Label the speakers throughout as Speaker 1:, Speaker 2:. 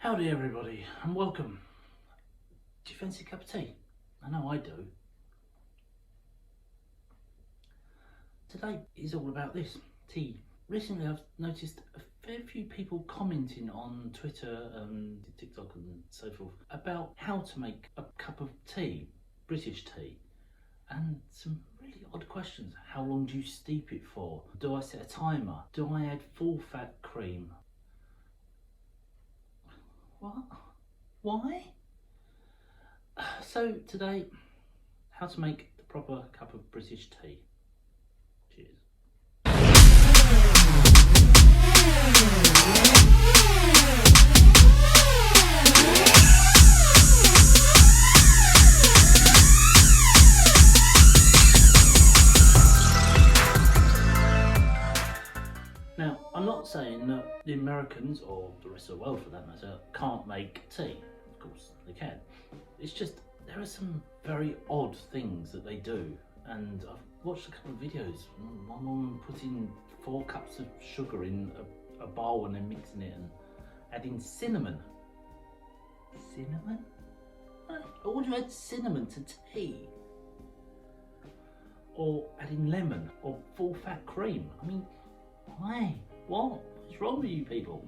Speaker 1: Howdy everybody and welcome. Do you fancy a cup of tea? I know I do. Today is all about this, tea. Recently I've noticed a fair few people commenting on Twitter and TikTok and so forth about how to make a cup of tea, British tea. And some really odd questions. How long do you steep it for? Do I set a timer? Do I add full fat cream? What? Why? So today, how to make the proper cup of British tea. Cheers. Now, I'm not saying that the Americans, or the rest of the world for that matter, can't make tea. Of course they can. It's just, there are some very odd things that they do. And I've watched a couple of videos. One on putting 4 cups of sugar in a bowl and then mixing it and adding cinnamon. Cinnamon? Or would you add cinnamon to tea? Or adding lemon or full fat cream? I mean, why? What is wrong with you people?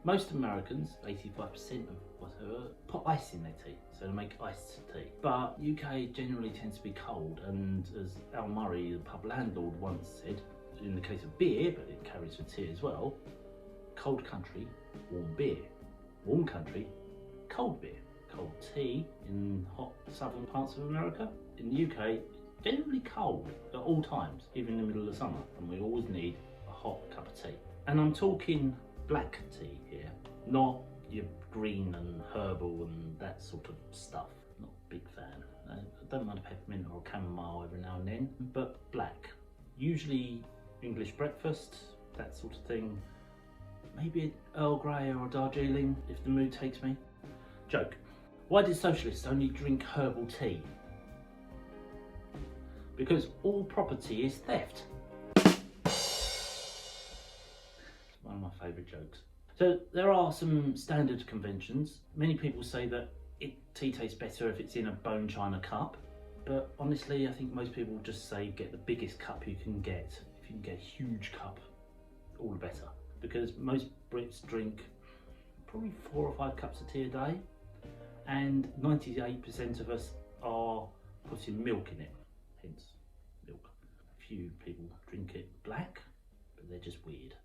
Speaker 1: Most Americans, 85% of whatever, put ice in their tea, so they make iced tea. But UK generally tends to be cold, and as Al Murray, the pub landlord, once said, in the case of beer, but it carries for tea as well, cold country, warm beer. Warm country, cold beer. Cold tea in hot southern parts of America. In the UK, generally cold at all times, even in the middle of summer, and we always need a hot cup of tea. And I'm talking black tea here, not your green and herbal and that sort of stuff. Not a big fan. I don't mind a peppermint or a chamomile every now and then, but black. Usually English breakfast, that sort of thing. Maybe an Earl Grey or a Darjeeling if the mood takes me. Joke. Why do socialists only drink herbal tea? Because all property is theft. One of my favourite jokes. So there are some standard conventions. Many people say that tea tastes better if it's in a bone china cup, but honestly I think most people just say get the biggest cup you can get. If you can get a huge cup, all the better, because most Brits drink probably 4 or 5 cups of tea a day, and 98% of us are putting milk in it, hence milk. A few people drink it black, but they're just weird.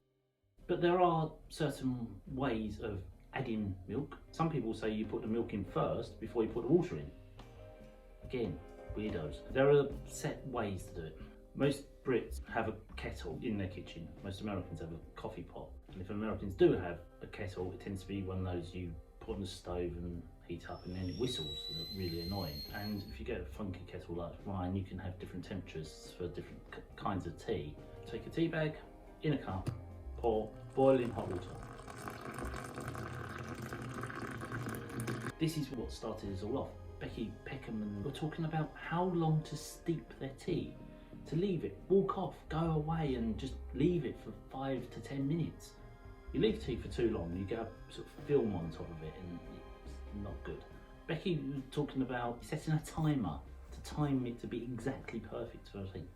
Speaker 1: But there are certain ways of adding milk. Some people say you put the milk in first before you put the water in. Again, weirdos. There are set ways to do it. Most Brits have a kettle in their kitchen. Most Americans have a coffee pot. And if Americans do have a kettle, it tends to be one of those you put on the stove and heat up and then it whistles, and it's really annoying. And if you get a funky kettle like mine, you can have different temperatures for different kinds of tea. Take a tea bag in a cup, pour boiling hot water. This is what started us all off. Becky, Peckham were talking about how long to steep their tea. To leave it, walk off, go away and just leave it for 5 to 10 minutes. You leave tea for too long, you get a sort of film on top of it and it's not good. Becky was talking about setting a timer to time it to be exactly perfect for a tea.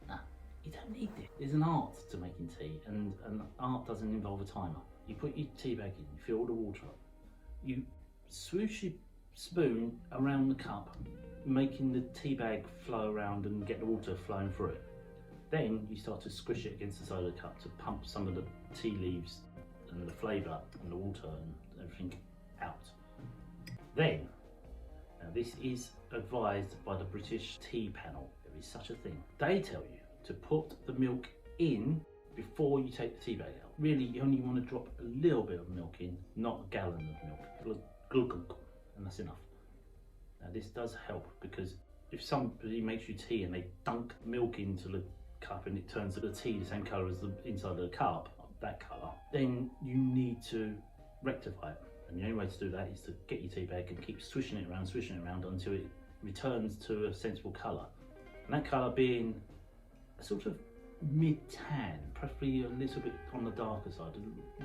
Speaker 1: Nah. You don't need it. There's an art to making tea, and an art doesn't involve a timer. You put your tea bag in, you fill all the water up. You swoosh your spoon around the cup, making the tea bag flow around and get the water flowing through it. Then you start to squish it against the side of the cup to pump some of the tea leaves and the flavour and the water and everything out. Then, now this is advised by the British Tea Panel. There is such a thing. They tell you to put the milk in before you take the tea bag out. Really, you only want to drop a little bit of milk in, not a gallon of milk. Glug, glug, glug, and that's enough. Now this does help, because if somebody makes you tea and they dunk milk into the cup and it turns the tea the same colour as the inside of the cup, that colour, then you need to rectify it. And the only way to do that is to get your tea bag and keep swishing it around until it returns to a sensible colour. And that colour being a sort of mid-tan, preferably a little bit on the darker side,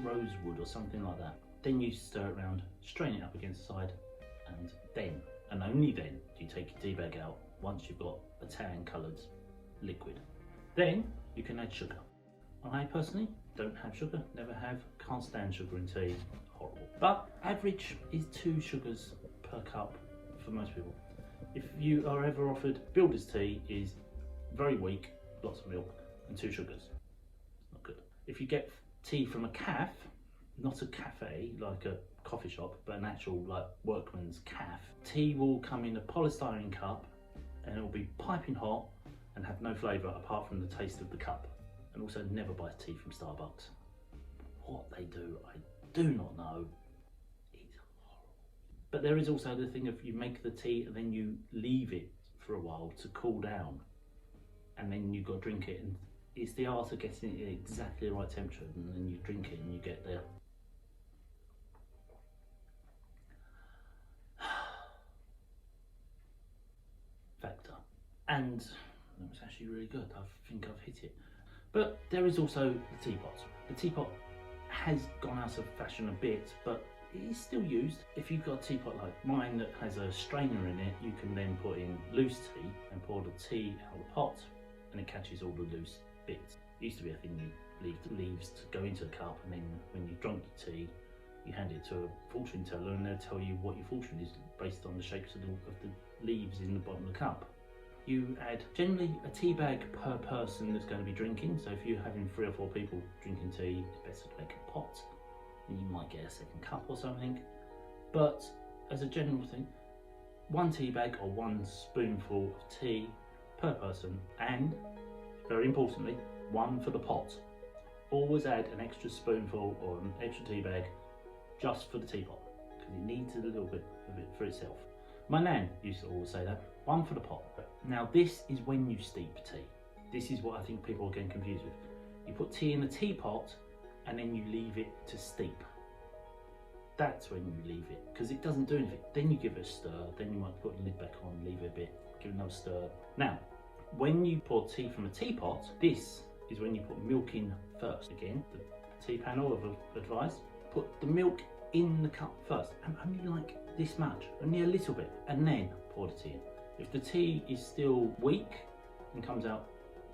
Speaker 1: rosewood or something like that. Then you stir it around, strain it up against the side, and then, and only then, do you take your tea bag out once you've got a tan coloured liquid. Then you can add sugar. I personally don't have sugar, never have, can't stand sugar in tea, horrible. But average is 2 sugars per cup for most people. If you are ever offered builder's tea, is very weak, lots of milk and 2 sugars. It's not good. If you get tea from a caf, not a cafe like a coffee shop, but an actual like workman's caf, tea will come in a polystyrene cup and it will be piping hot and have no flavour apart from the taste of the cup. And also never buy tea from Starbucks. What they do, I do not know. It's horrible. But there is also the thing of you make the tea and then you leave it for a while to cool down, and then you've got to drink it, and it's the art of getting it at exactly the right temperature, and then you drink it and you get there. Factor. And that was actually really good. I think I've hit it. But there is also the teapot. The teapot has gone out of fashion a bit, but it is still used. If you've got a teapot like mine that has a strainer in it, you can then put in loose tea and pour the tea out of the pot, and it catches all the loose bits. It used to be a thing you leave the leaves to go into the cup, and then when you've drunk the tea, you hand it to a fortune teller and they'll tell you what your fortune is based on the shapes of the leaves in the bottom of the cup. You add generally a tea bag per person that's going to be drinking, so if you're having 3 or 4 people drinking tea, it's better to make a pot, and you might get a second cup or something. But as a general thing, 1 tea bag or 1 spoonful of tea per person, and very importantly, 1 for the pot. Always add an extra spoonful or an extra tea bag just for the teapot, because it needs a little bit of it for itself. My nan used to always say that, 1 for the pot. Now this is when you steep tea. This is what I think people are getting confused with. You put tea in the teapot and then you leave it to steep. That's when you leave it, because it doesn't do anything. Then you give it a stir, then you might put the lid back on, leave it a bit, give it another stir. Now, when you pour tea from a teapot, this is when you put milk in first. Again, the tea panel of advice, put the milk in the cup first, and only like this much, only a little bit, and then pour the tea in. If the tea is still weak and comes out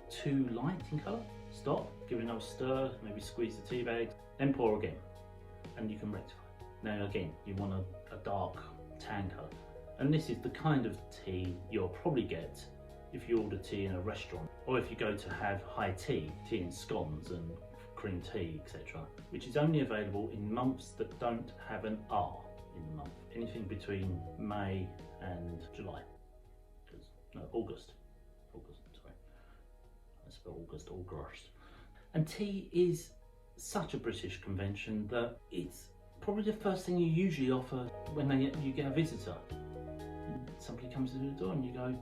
Speaker 1: too light in colour, stop, give it another stir, maybe squeeze the tea bags, then pour again, and you can rectify. Now again, you want a dark tan colour, and this is the kind of tea you'll probably get if you order tea in a restaurant, or if you go to have high tea and scones and cream tea, etc., which is only available in months that don't have an R in the month. Anything between May and July. No, August, sorry. I spell August. And tea is such a British convention that it's probably the first thing you usually offer when you get a visitor. Somebody comes to the door and you go,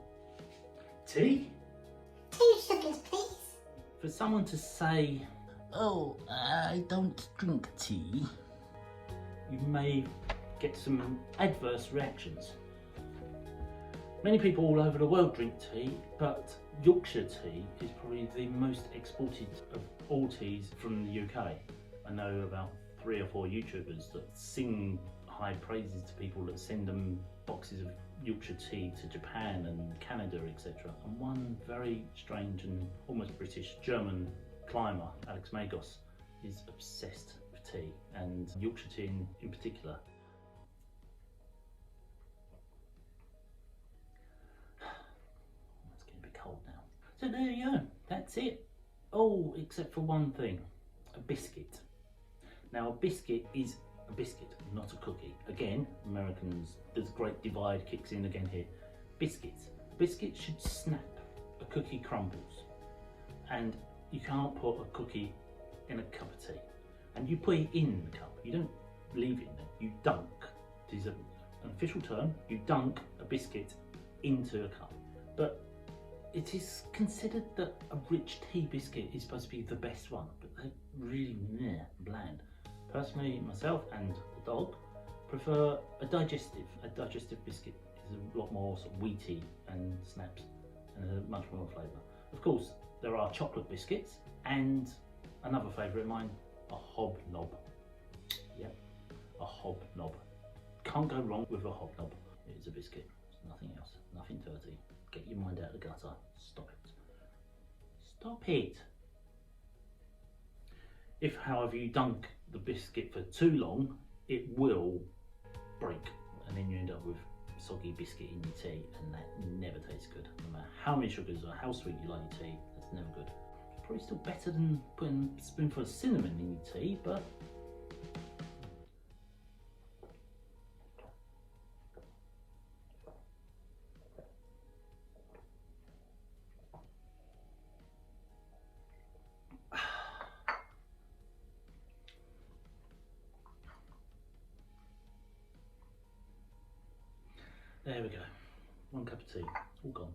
Speaker 1: tea?
Speaker 2: 2 sugars, please.
Speaker 1: For someone to say, oh, I don't drink tea, you may get some adverse reactions. Many people all over the world drink tea, but Yorkshire tea is probably the most exported of all teas from the UK. I know about 3 or 4 YouTubers that sing high praises to people that send them boxes of Yorkshire tea to Japan and Canada, etc. And one very strange and almost British German climber, Alex Magos, is obsessed with tea, and Yorkshire tea in particular. Cold now. So there you go, that's it. Oh, except for one thing, a biscuit. Now a biscuit is a biscuit, not a cookie. Again, Americans, there's a great divide kicks in again here. Biscuits. Biscuits should snap. A cookie crumbles. And you can't put a cookie in a cup of tea. And you put it in the cup, you don't leave it in there, you dunk. It is an official term, you dunk a biscuit into a cup. But it is considered that a rich tea biscuit is supposed to be the best one, but they're really bland. Personally, myself and the dog prefer a digestive. A digestive biscuit is a lot more sort of wheaty and snaps and has much more flavour. Of course, there are chocolate biscuits, and another favourite of mine, a hobnob. Yep, a hobnob. Can't go wrong with a hobnob. It is a biscuit. It's nothing else. Nothing dirty. Get your mind out of the gutter. Stop it. Stop it. If, however, you dunk the biscuit for too long, it will break, and then you end up with soggy biscuit in your tea, and that never tastes good. No matter how many sugars or how sweet you like your tea, that's never good. Probably still better than putting a spoonful of cinnamon in your tea, but there we go. 1 cup of tea, all gone.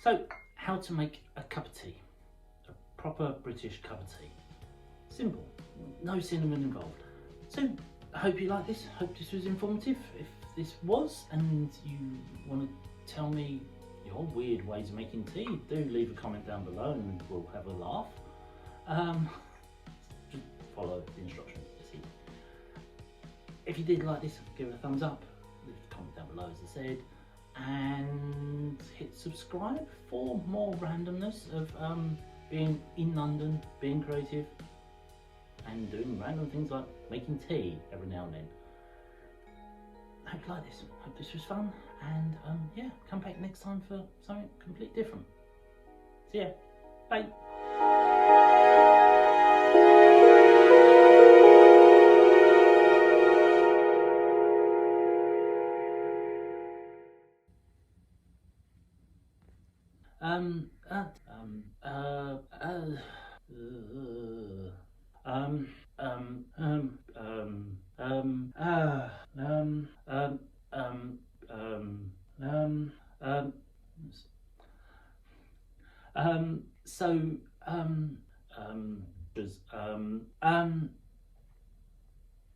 Speaker 1: So, how to make a cup of tea? A proper British cup of tea. Simple, no cinnamon involved. So, I hope you like this. Hope this was informative. If this was, and you want to tell me your weird ways of making tea, do leave a comment down below and we'll have a laugh. Just follow the instructions. See. If you did like this, give it a thumbs up. Leave a comment down below, as I said, and hit subscribe for more randomness of being in London, being creative, and doing random things like making tea every now and then. I hope you like this. Hope this was fun, and yeah, come back next time for something completely different. See ya. Bye.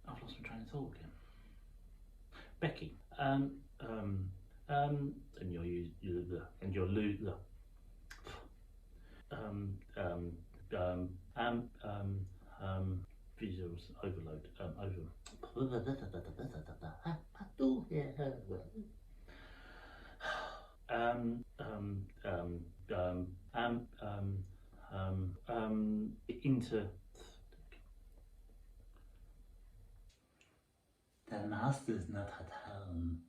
Speaker 1: I've lost my train of thought again. Becky, and your loser. Visuals overload. Into the master's not at home.